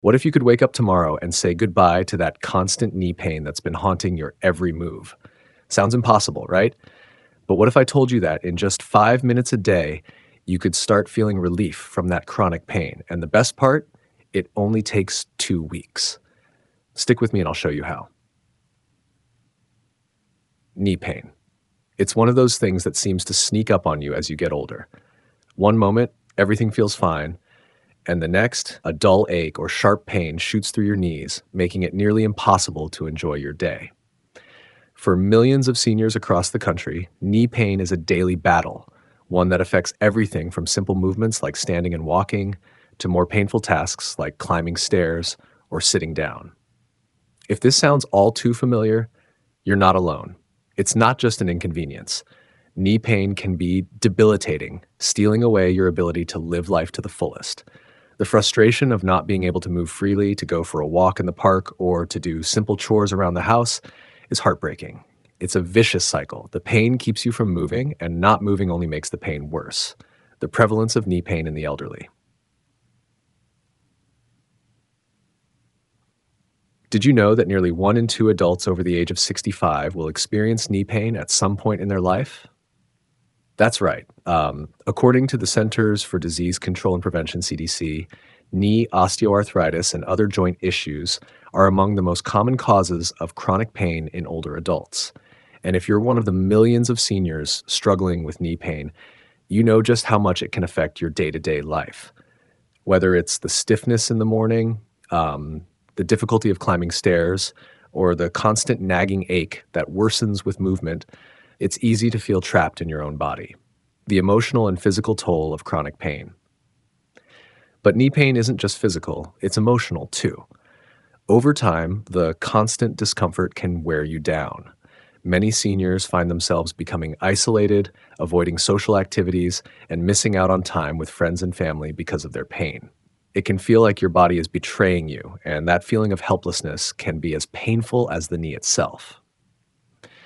What if you could wake up tomorrow and say goodbye to that constant knee pain that's been haunting your every move? Sounds impossible, right? But what if I told you that in just 5 minutes a day, you could start feeling relief from that chronic pain? And the best part, it only takes 2 weeks. Stick with me and I'll show you how. Knee pain. It's one of those things that seems to sneak up on you as you get older. One moment, everything feels fine, and the next, a dull ache or sharp pain shoots through your knees, making it nearly impossible to enjoy your day. For millions of seniors across the country, knee pain is a daily battle, one that affects everything from simple movements like standing and walking to more painful tasks like climbing stairs or sitting down. If this sounds all too familiar, you're not alone. It's not just an inconvenience. Knee pain can be debilitating, stealing away your ability to live life to the fullest. The frustration of not being able to move freely, to go for a walk in the park, or to do simple chores around the house is heartbreaking. It's a vicious cycle. The pain keeps you from moving, and not moving only makes the pain worse. The prevalence of knee pain in the elderly. Did you know that nearly 1 in 2 adults over the age of 65 will experience knee pain at some point in their life? That's right. According to the Centers for Disease Control and Prevention, CDC, knee osteoarthritis and other joint issues are among the most common causes of chronic pain in older adults. And if you're one of the millions of seniors struggling with knee pain, you know just how much it can affect your day-to-day life. Whether it's the stiffness in the morning, the difficulty of climbing stairs, or the constant nagging ache that worsens with movement, it's easy to feel trapped in your own body. The emotional and physical toll of chronic pain. But knee pain isn't just physical, it's emotional too. Over time, the constant discomfort can wear you down. Many seniors find themselves becoming isolated, avoiding social activities, and missing out on time with friends and family because of their pain. It can feel like your body is betraying you, and that feeling of helplessness can be as painful as the knee itself.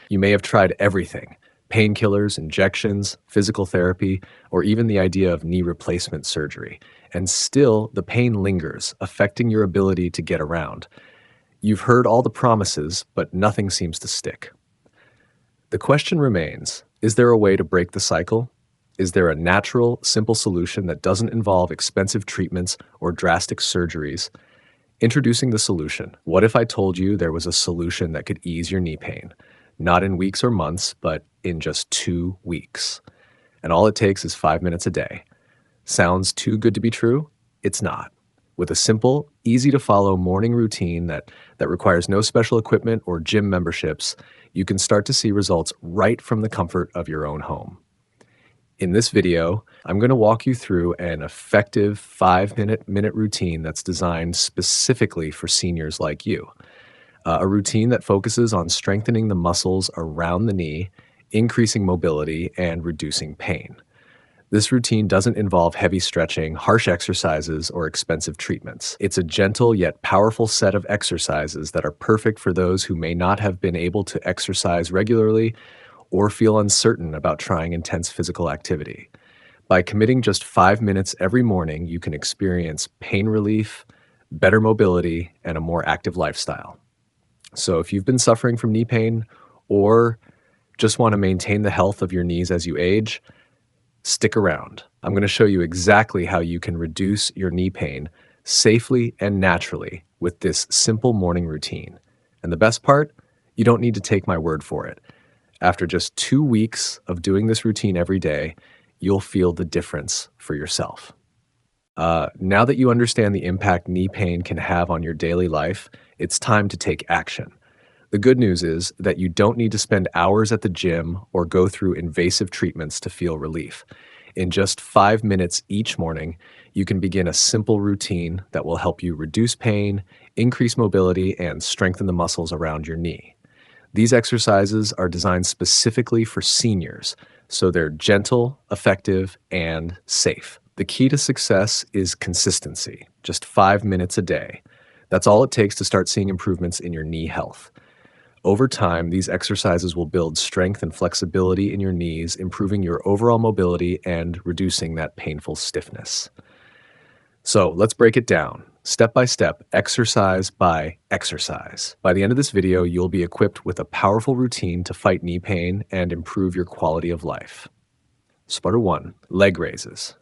You may have tried everything: painkillers, injections, physical therapy, or even the idea of knee replacement surgery, and still the pain lingers, affecting your ability to get around. You've heard all the promises, but nothing seems to stick. The question remains, is there a way to break the cycle? Is there a natural, simple solution that doesn't involve expensive treatments or drastic surgeries? Introducing the solution. What if I told you there was a solution that could ease your knee pain? Not in weeks or months, but in just 2 weeks. And all it takes is 5 minutes a day. Sounds too good to be true? It's not. With a simple, easy-to-follow morning routine that requires no special equipment or gym memberships, you can start to see results right from the comfort of your own home. In this video, I'm going to walk you through an effective 5-minute routine that's designed specifically for seniors like you. A routine that focuses on strengthening the muscles around the knee, increasing mobility, and reducing pain. This routine doesn't involve heavy stretching, harsh exercises, or expensive treatments. It's a gentle yet powerful set of exercises that are perfect for those who may not have been able to exercise regularly or feel uncertain about trying intense physical activity. By committing just 5 minutes every morning, you can experience pain relief, better mobility, and a more active lifestyle. So if you've been suffering from knee pain or just want to maintain the health of your knees as you age, stick around. I'm going to show you exactly how you can reduce your knee pain safely and naturally with this simple morning routine. And the best part, you don't need to take my word for it. After just 2 weeks of doing this routine every day, you'll feel the difference for yourself. Now that you understand the impact knee pain can have on your daily life, it's time to take action. The good news is that you don't need to spend hours at the gym or go through invasive treatments to feel relief. In just 5 minutes each morning, you can begin a simple routine that will help you reduce pain, increase mobility, and strengthen the muscles around your knee. These exercises are designed specifically for seniors, so they're gentle, effective, and safe. The key to success is consistency, just 5 minutes a day. That's all it takes to start seeing improvements in your knee health. Over time, these exercises will build strength and flexibility in your knees, improving your overall mobility and reducing that painful stiffness. So let's break it down. Step by step, exercise by exercise. By the end of this video, you'll be equipped with a powerful routine to fight knee pain and improve your quality of life. Starter 1, leg raises.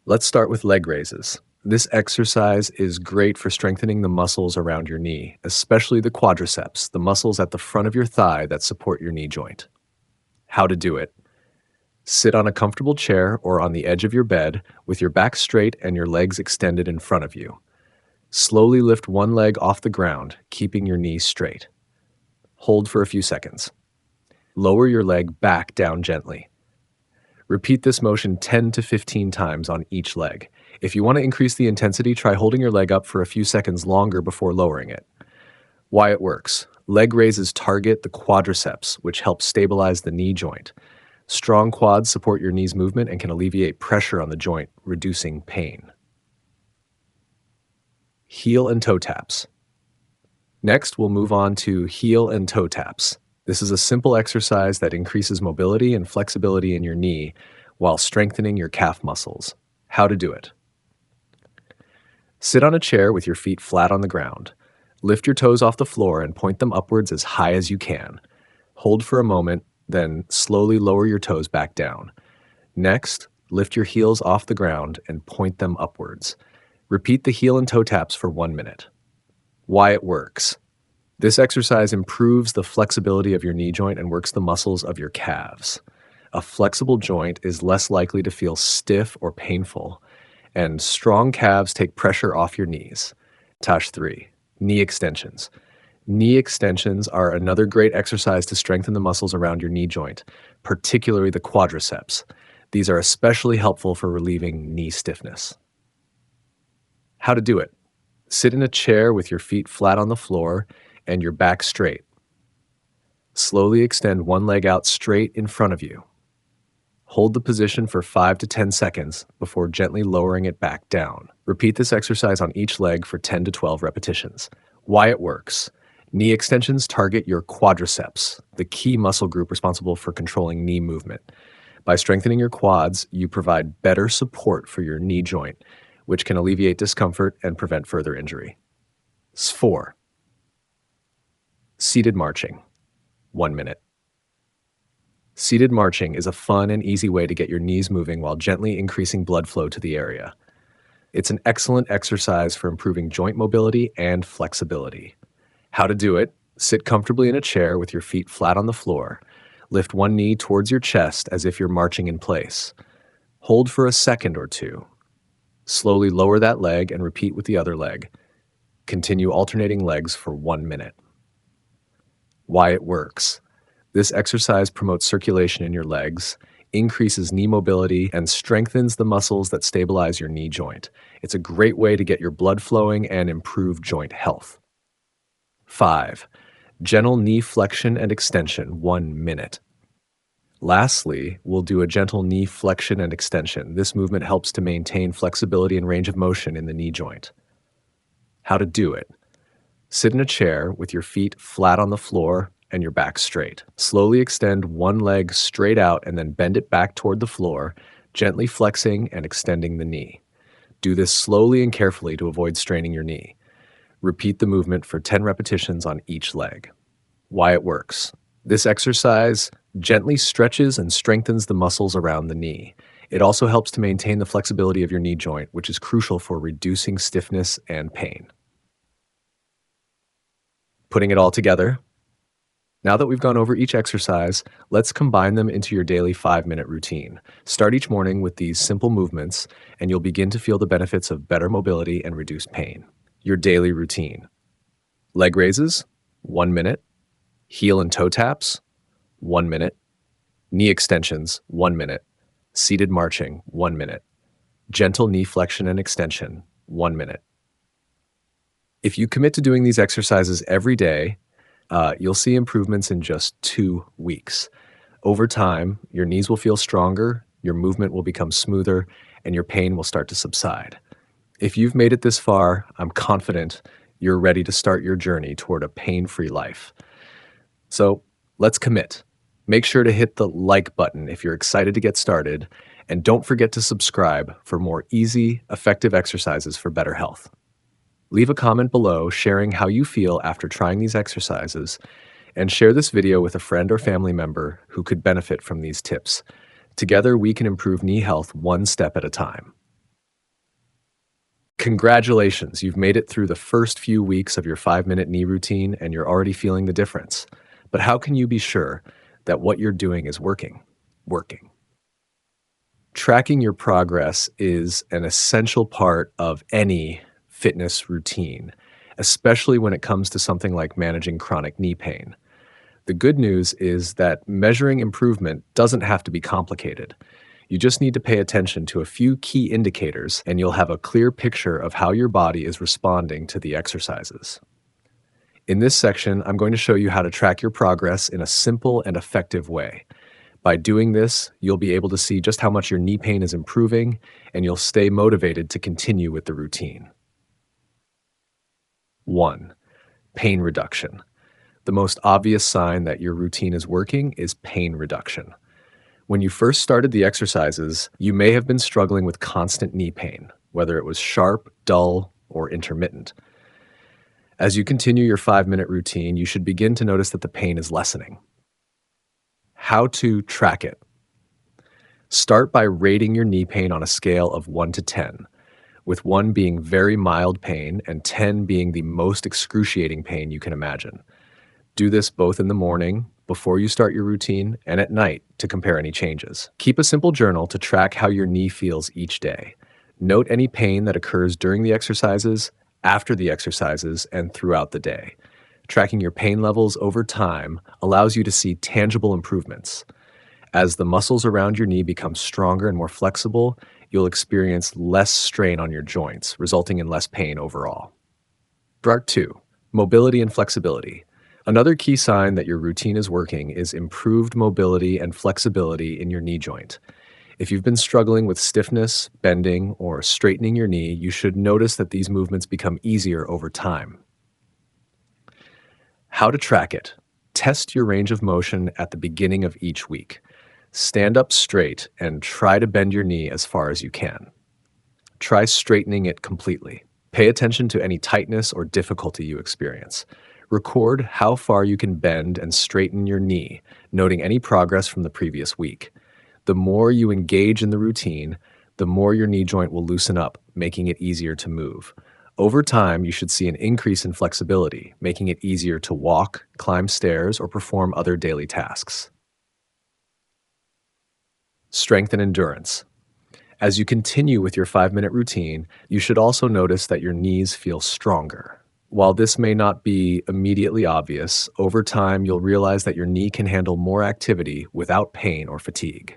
Let's start with leg raises. This exercise is great for strengthening the muscles around your knee, especially the quadriceps, the muscles at the front of your thigh that support your knee joint. How to do it. Sit on a comfortable chair or on the edge of your bed with your back straight and your legs extended in front of you. Slowly lift one leg off the ground, keeping your knee straight. Hold for a few seconds. Lower your leg back down gently. Repeat this motion 10 to 15 times on each leg. If you want to increase the intensity, try holding your leg up for a few seconds longer before lowering it. Why it works. Leg raises target the quadriceps, which helps stabilize the knee joint. Strong quads support your knee's movement and can alleviate pressure on the joint, reducing pain. Heel and toe taps. Next, we'll move on to heel and toe taps. This is a simple exercise that increases mobility and flexibility in your knee while strengthening your calf muscles. How to do it. Sit on a chair with your feet flat on the ground. Lift your toes off the floor and point them upwards as high as you can. Hold for a moment, then slowly lower your toes back down. Next, lift your heels off the ground and point them upwards. Repeat the heel and toe taps for 1 minute. Why it works. This exercise improves the flexibility of your knee joint and works the muscles of your calves. A flexible joint is less likely to feel stiff or painful, and strong calves take pressure off your knees. Task 3, knee extensions. Knee extensions are another great exercise to strengthen the muscles around your knee joint, particularly the quadriceps. These are especially helpful for relieving knee stiffness. How to do it. Sit in a chair with your feet flat on the floor and your back straight. Slowly extend one leg out straight in front of you. Hold the position for 5 to 10 seconds before gently lowering it back down. Repeat this exercise on each leg for 10 to 12 repetitions. Why it works. Knee extensions target your quadriceps, the key muscle group responsible for controlling knee movement. By strengthening your quads, you provide better support for your knee joint, which can alleviate discomfort and prevent further injury. 4. Seated marching. 1 minute. Seated marching is a fun and easy way to get your knees moving while gently increasing blood flow to the area. It's an excellent exercise for improving joint mobility and flexibility. How to do it. Sit comfortably in a chair with your feet flat on the floor. Lift one knee towards your chest as if you're marching in place. Hold for a second or two. Slowly lower that leg and repeat with the other leg. Continue alternating legs for 1 minute. Why it works. This exercise promotes circulation in your legs, increases knee mobility, and strengthens the muscles that stabilize your knee joint. It's a great way to get your blood flowing and improve joint health. 5. Gentle knee flexion and extension, 1 minute. Lastly, we'll do a gentle knee flexion and extension. This movement helps to maintain flexibility and range of motion in the knee joint. How to do it. Sit in a chair with your feet flat on the floor and your back straight. Slowly extend one leg straight out and then bend it back toward the floor, gently flexing and extending the knee. Do this slowly and carefully to avoid straining your knee. Repeat the movement for 10 repetitions on each leg. Why it works. This exercise gently stretches and strengthens the muscles around the knee. It also helps to maintain the flexibility of your knee joint, which is crucial for reducing stiffness and pain. Putting it all together. Now that we've gone over each exercise, let's combine them into your daily 5-minute routine. Start each morning with these simple movements, and you'll begin to feel the benefits of better mobility and reduced pain. Your daily routine. Leg raises, 1 minute. Heel and toe taps, 1 minute. Knee extensions, 1 minute. Seated marching, 1 minute. Gentle knee flexion and extension, 1 minute. If you commit to doing these exercises every day, you'll see improvements in just 2 weeks. Over time, your knees will feel stronger, your movement will become smoother, and your pain will start to subside. If you've made it this far, I'm confident you're ready to start your journey toward a pain-free life. So let's commit. Make sure to hit the like button if you're excited to get started, And don't forget to subscribe for more easy, effective exercises for better health. Leave a comment below sharing how you feel after trying these exercises, and share this video with a friend or family member who could benefit from these tips. Together, we can improve knee health one step at a time. Congratulations, you've made it through the first few weeks of your 5-minute knee routine and you're already feeling the difference. But how can you be sure that what you're doing is working? Tracking your progress is an essential part of any fitness routine, especially when it comes to something like managing chronic knee pain. The good news is that measuring improvement doesn't have to be complicated. You just need to pay attention to a few key indicators, and you'll have a clear picture of how your body is responding to the exercises. In this section, I'm going to show you how to track your progress in a simple and effective way. By doing this, you'll be able to see just how much your knee pain is improving, and you'll stay motivated to continue with the routine. 1. Pain reduction. The most obvious sign that your routine is working is pain reduction. When you first started the exercises, you may have been struggling with constant knee pain, whether it was sharp, dull, or intermittent. As you continue your 5-minute routine, you should begin to notice that the pain is lessening. How to track it. Start by rating your knee pain on a scale of 1 to 10, with 1 being very mild pain and 10 being the most excruciating pain you can imagine. Do this both in the morning, before you start your routine, and at night to compare any changes. Keep a simple journal to track how your knee feels each day. Note any pain that occurs during the exercises, after the exercises, and throughout the day. Tracking your pain levels over time allows you to see tangible improvements. As the muscles around your knee become stronger and more flexible, you'll experience less strain on your joints, resulting in less pain overall. Part 2. Mobility and flexibility. Another key sign that your routine is working is improved mobility and flexibility in your knee joint. If you've been struggling with stiffness, bending, or straightening your knee, you should notice that these movements become easier over time. How to track it. Test your range of motion at the beginning of each week. Stand up straight and try to bend your knee as far as you can. Try straightening it completely. Pay attention to any tightness or difficulty you experience. Record how far you can bend and straighten your knee, noting any progress from the previous week. The more you engage in the routine, the more your knee joint will loosen up, making it easier to move. Over time, you should see an increase in flexibility, making it easier to walk, climb stairs, or perform other daily tasks. Strength and endurance. As you continue with your 5-minute routine, you should also notice that your knees feel stronger. While this may not be immediately obvious, over time you'll realize that your knee can handle more activity without pain or fatigue.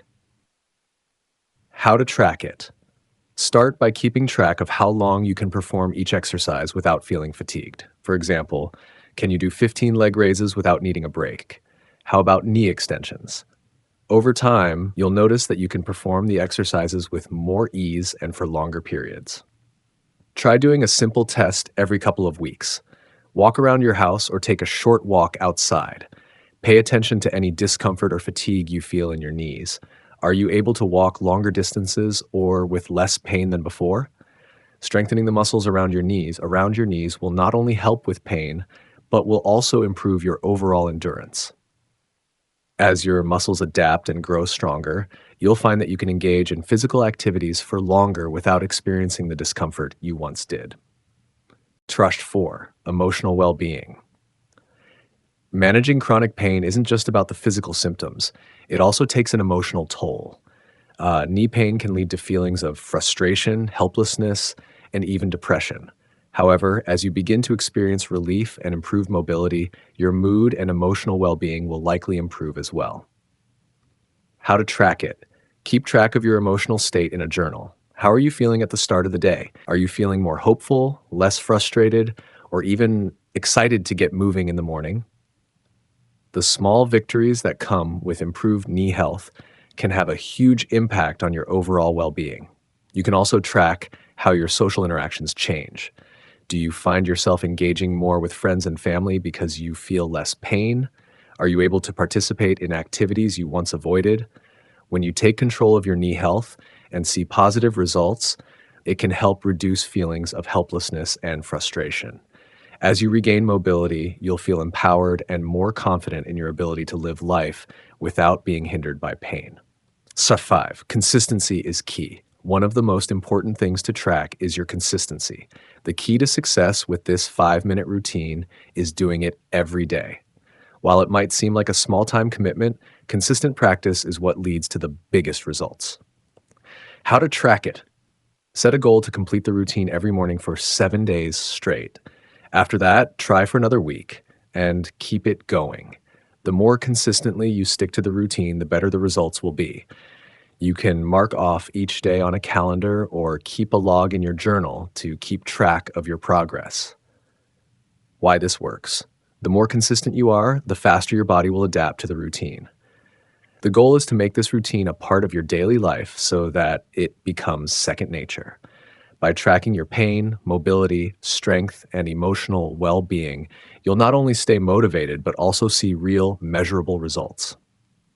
How to track it. Start by keeping track of how long you can perform each exercise without feeling fatigued. For example, can you do 15 leg raises without needing a break? How about knee extensions? Over time, you'll notice that you can perform the exercises with more ease and for longer periods. Try doing a simple test every couple of weeks. Walk around your house or take a short walk outside. Pay attention to any discomfort or fatigue you feel in your knees. Are you able to walk longer distances or with less pain than before? Strengthening the muscles around your knees will not only help with pain, but will also improve your overall endurance. As your muscles adapt and grow stronger, you'll find that you can engage in physical activities for longer without experiencing the discomfort you once did. Trust 4. Emotional well-being. Managing chronic pain isn't just about the physical symptoms. It also takes an emotional toll. Knee pain can lead to feelings of frustration, helplessness, and even depression. However, as you begin to experience relief and improved mobility, your mood and emotional well-being will likely improve as well. How to track it. Keep track of your emotional state in a journal. How are you feeling at the start of the day? Are you feeling more hopeful, less frustrated, or even excited to get moving in the morning? The small victories that come with improved knee health can have a huge impact on your overall well-being. You can also track how your social interactions change. Do you find yourself engaging more with friends and family because you feel less pain? Are you able to participate in activities you once avoided? When you take control of your knee health and see positive results, it can help reduce feelings of helplessness and frustration. As you regain mobility, you'll feel empowered and more confident in your ability to live life without being hindered by pain. Step 5. Consistency is key. One of the most important things to track is your consistency. The key to success with this 5-minute routine is doing it every day. While it might seem like a small time commitment, consistent practice is what leads to the biggest results. How to track it. Set a goal to complete the routine every morning for 7 days straight. After that, try for another week and keep it going. The more consistently you stick to the routine, the better the results will be. You can mark off each day on a calendar or keep a log in your journal to keep track of your progress. Why this works. The more consistent you are, the faster your body will adapt to the routine. The goal is to make this routine a part of your daily life so that it becomes second nature. By tracking your pain, mobility, strength, and emotional well-being, you'll not only stay motivated, but also see real, measurable results.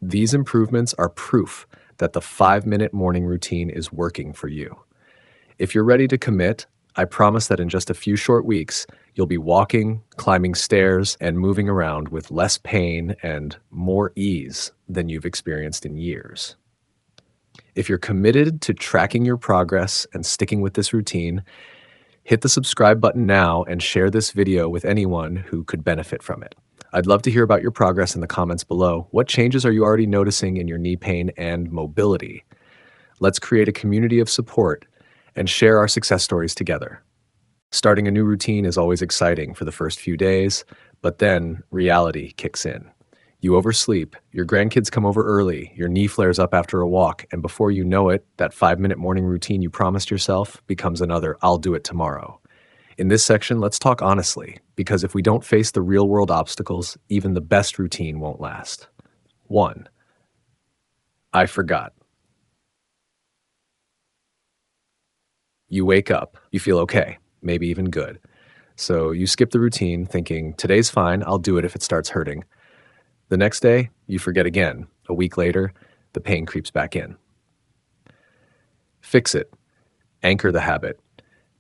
These improvements are proof that the 5-minute morning routine is working for you. If you're ready to commit, I promise that in just a few short weeks, you'll be walking, climbing stairs, and moving around with less pain and more ease than you've experienced in years. If you're committed to tracking your progress and sticking with this routine, hit the subscribe button now and share this video with anyone who could benefit from it. I'd love to hear about your progress in the comments below. What changes are you already noticing in your knee pain and mobility? Let's create a community of support and share our success stories together. Starting a new routine is always exciting for the first few days, but then reality kicks in. You oversleep, your grandkids come over early, your knee flares up after a walk, and before you know it, that 5-minute morning routine you promised yourself becomes another "I'll do it tomorrow." In this section, let's talk honestly, because if we don't face the real-world obstacles, even the best routine won't last. 1. I forgot. You wake up, you feel okay, maybe even good. So you skip the routine thinking, today's fine, I'll do it if it starts hurting. The next day, you forget again. A week later, the pain creeps back in. Fix it. Anchor the habit.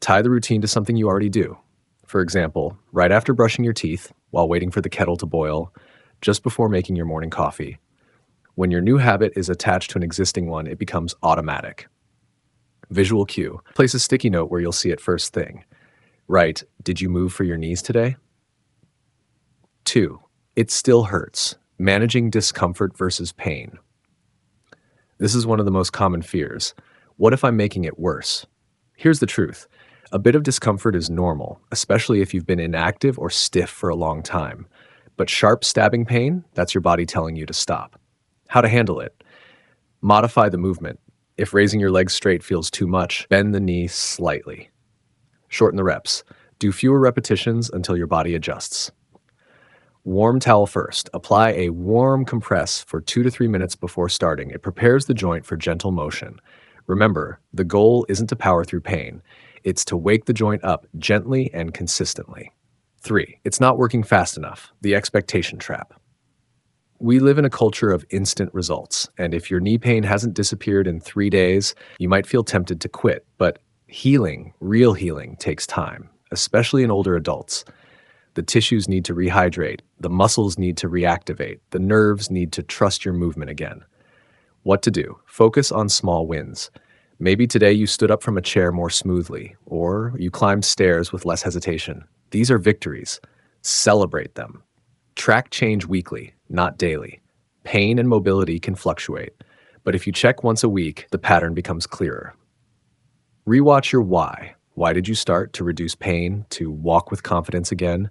Tie the routine to something you already do. For example, right after brushing your teeth, while waiting for the kettle to boil, just before making your morning coffee. When your new habit is attached to an existing one, it becomes automatic. Visual cue. Place a sticky note where you'll see it first thing. Write, "Did you move for your knees today?" 2. It still hurts. Managing discomfort versus pain. This is one of the most common fears. What if I'm making it worse? Here's the truth. A bit of discomfort is normal, especially if you've been inactive or stiff for a long time. But sharp stabbing pain, that's your body telling you to stop. How to handle it? Modify the movement. If raising your legs straight feels too much, bend the knee slightly. Shorten the reps. Do fewer repetitions until your body adjusts. Warm towel first. Apply a warm compress for 2 to 3 minutes before starting. It prepares the joint for gentle motion. Remember, the goal isn't to power through pain. It's to wake the joint up gently and consistently. 3. It's not working fast enough. The expectation trap. We live in a culture of instant results, and if your knee pain hasn't disappeared in 3 days, you might feel tempted to quit. But healing, real healing, takes time, especially in older adults. The tissues need to rehydrate, the muscles need to reactivate, the nerves need to trust your movement again. What to do? Focus on small wins. Maybe today you stood up from a chair more smoothly, or you climbed stairs with less hesitation. These are victories. Celebrate them. Track change weekly, not daily. Pain and mobility can fluctuate, but if you check once a week, the pattern becomes clearer. Rewatch your why. Why did you start? To reduce pain, to walk with confidence again?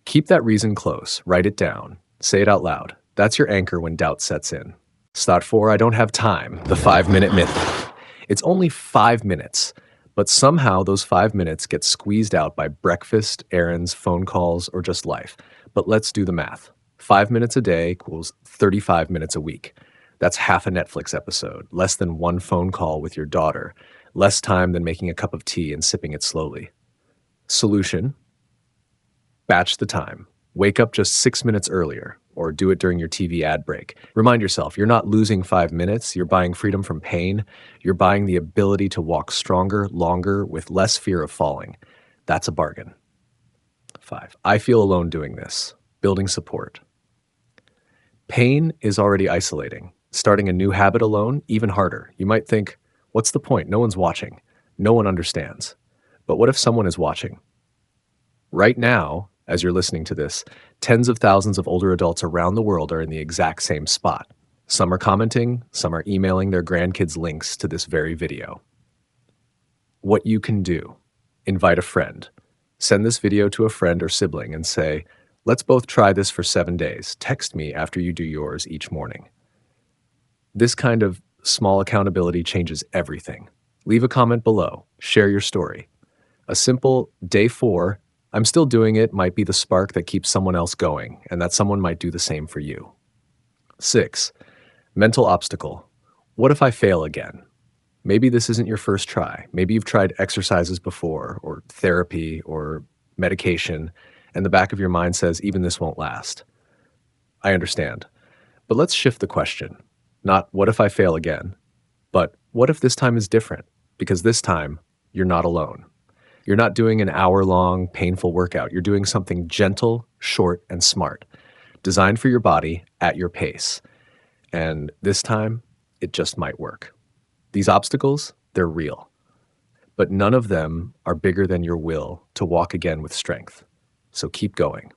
Keep that reason close. Write it down. Say it out loud. That's your anchor when doubt sets in. Start 4, I don't have time. The 5-minute myth. It's only 5 minutes, but somehow those 5 minutes get squeezed out by breakfast, errands, phone calls, or just life. But let's do the math. 5 minutes a day equals 35 minutes a week. That's half a Netflix episode, less than one phone call with your daughter, less time than making a cup of tea and sipping it slowly. Solution: batch the time. Wake up just 6 minutes earlier, or do it during your TV ad break. Remind yourself you're not losing 5 minutes, you're buying freedom from pain. You're buying the ability to walk stronger, longer, with less fear of falling. That's a bargain. 5. I feel alone doing this. Building support. Pain is already isolating. Starting a new habit alone, even harder. You might think, what's the point? No one's watching. No one understands. But what if someone is watching? Right now, as you're listening to this, tens of thousands of older adults around the world are in the exact same spot. Some are commenting, some are emailing their grandkids links to this very video. What you can do: invite a friend. Send this video to a friend or sibling and say, let's both try this for 7 days. Text me after you do yours each morning. This kind of small accountability changes everything. Leave a comment below. Share your story. A simple day 4, I'm still doing it, might be the spark that keeps someone else going, and that someone might do the same for you. 6. Mental obstacle. What if I fail again? Maybe this isn't your first try. Maybe you've tried exercises before, or therapy, or medication, and the back of your mind says, even this won't last. I understand. But let's shift the question. Not, what if I fail again? But what if this time is different? Because this time, you're not alone. You're not doing an hour-long, painful workout. You're doing something gentle, short, and smart, designed for your body at your pace. And this time, it just might work. These obstacles, they're real. But none of them are bigger than your will to walk again with strength. So keep going.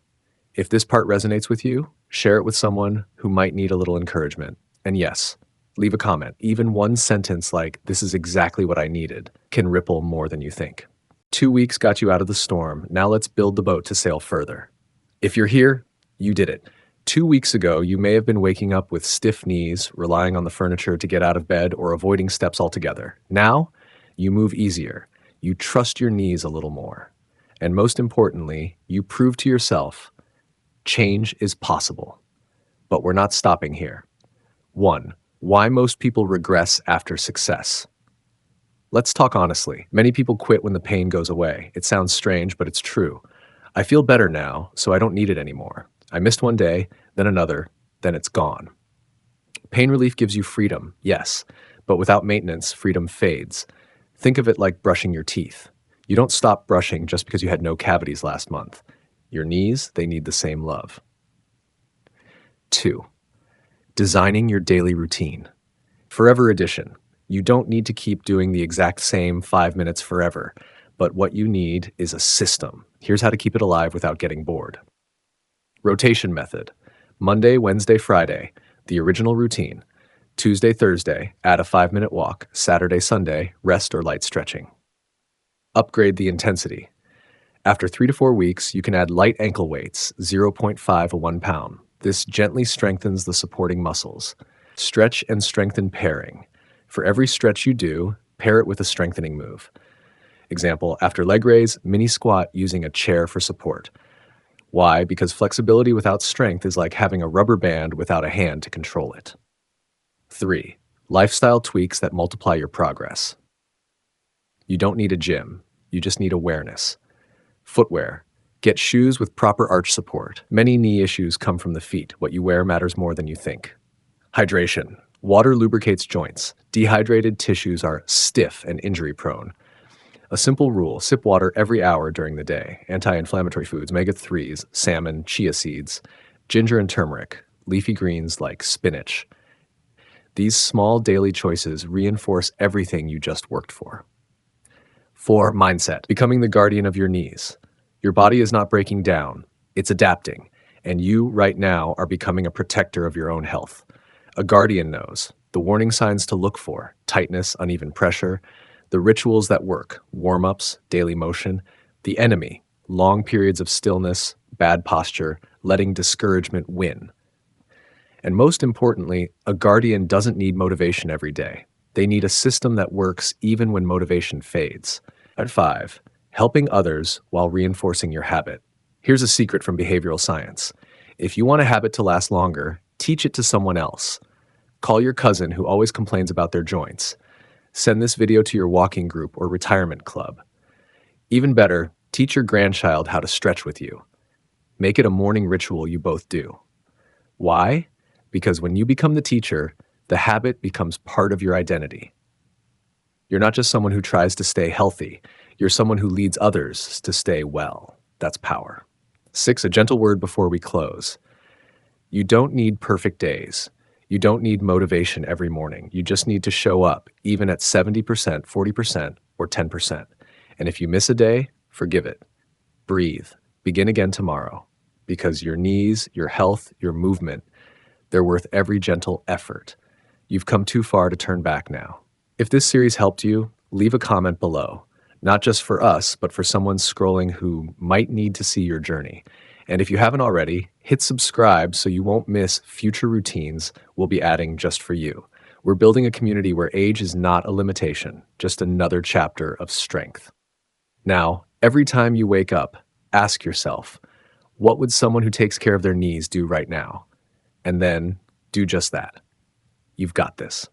If this part resonates with you, share it with someone who might need a little encouragement. And yes, leave a comment. Even one sentence like, this is exactly what I needed, can ripple more than you think. 2 weeks got you out of the storm. Now let's build the boat to sail further. If you're here, you did it. 2 weeks ago, you may have been waking up with stiff knees, relying on the furniture to get out of bed, or avoiding steps altogether. Now, you move easier. You trust your knees a little more. And most importantly, you prove to yourself, change is possible. But we're not stopping here. 1. Why most people regress after success. Let's talk honestly. Many people quit when the pain goes away. It sounds strange, but it's true. I feel better now, so I don't need it anymore. I missed one day, then another, then it's gone. Pain relief gives you freedom, yes, but without maintenance, freedom fades. Think of it like brushing your teeth. You don't stop brushing just because you had no cavities last month. Your knees, they need the same love. 2. Designing your daily routine. Forever edition. You don't need to keep doing the exact same 5 minutes forever, but what you need is a system. Here's how to keep it alive without getting bored. Rotation method. Monday, Wednesday, Friday, the original routine. Tuesday, Thursday, add a 5-minute walk. Saturday, Sunday, rest or light stretching. Upgrade the intensity. After 3 to 4 weeks, you can add light ankle weights, 0.5 to 1 pound. This gently strengthens the supporting muscles. Stretch and strengthen pairing. For every stretch you do, pair it with a strengthening move. Example, after leg raise, mini squat using a chair for support. Why? Because flexibility without strength is like having a rubber band without a hand to control it. 3. Lifestyle tweaks that multiply your progress. You don't need a gym. You just need awareness. Footwear. Get shoes with proper arch support. Many knee issues come from the feet. What you wear matters more than you think. Hydration. Water lubricates joints. Dehydrated tissues are stiff and injury-prone. A simple rule: sip water every hour during the day. Anti-inflammatory foods, omega-3s, salmon, chia seeds, ginger and turmeric, leafy greens like spinach. These small daily choices reinforce everything you just worked for. 4. Mindset. Becoming the guardian of your knees. Your body is not breaking down. It's adapting. And you, right now, are becoming a protector of your own health. A guardian knows the warning signs to look for: tightness, uneven pressure, the rituals that work, warm-ups, daily motion, the enemy, long periods of stillness, bad posture, letting discouragement win. And most importantly, a guardian doesn't need motivation every day. They need a system that works even when motivation fades. At 5, helping others while reinforcing your habit. Here's a secret from behavioral science. If you want a habit to last longer, teach it to someone else. Call your cousin who always complains about their joints. Send this video to your walking group or retirement club. Even better, teach your grandchild how to stretch with you. Make it a morning ritual you both do. Why? Because when you become the teacher, the habit becomes part of your identity. You're not just someone who tries to stay healthy, you're someone who leads others to stay well. That's power. 6, a gentle word before we close. You don't need perfect days. You don't need motivation every morning. You just need to show up, even at 70%, 40%, or 10%. And if you miss a day, forgive it. Breathe. Begin again tomorrow. Because your knees, your health, your movement, they're worth every gentle effort. You've come too far to turn back now. If this series helped you, leave a comment below. Not just for us, but for someone scrolling who might need to see your journey. And if you haven't already, hit subscribe so you won't miss future routines we'll be adding just for you. We're building a community where age is not a limitation, just another chapter of strength. Now, every time you wake up, ask yourself, what would someone who takes care of their knees do right now? And then do just that. You've got this.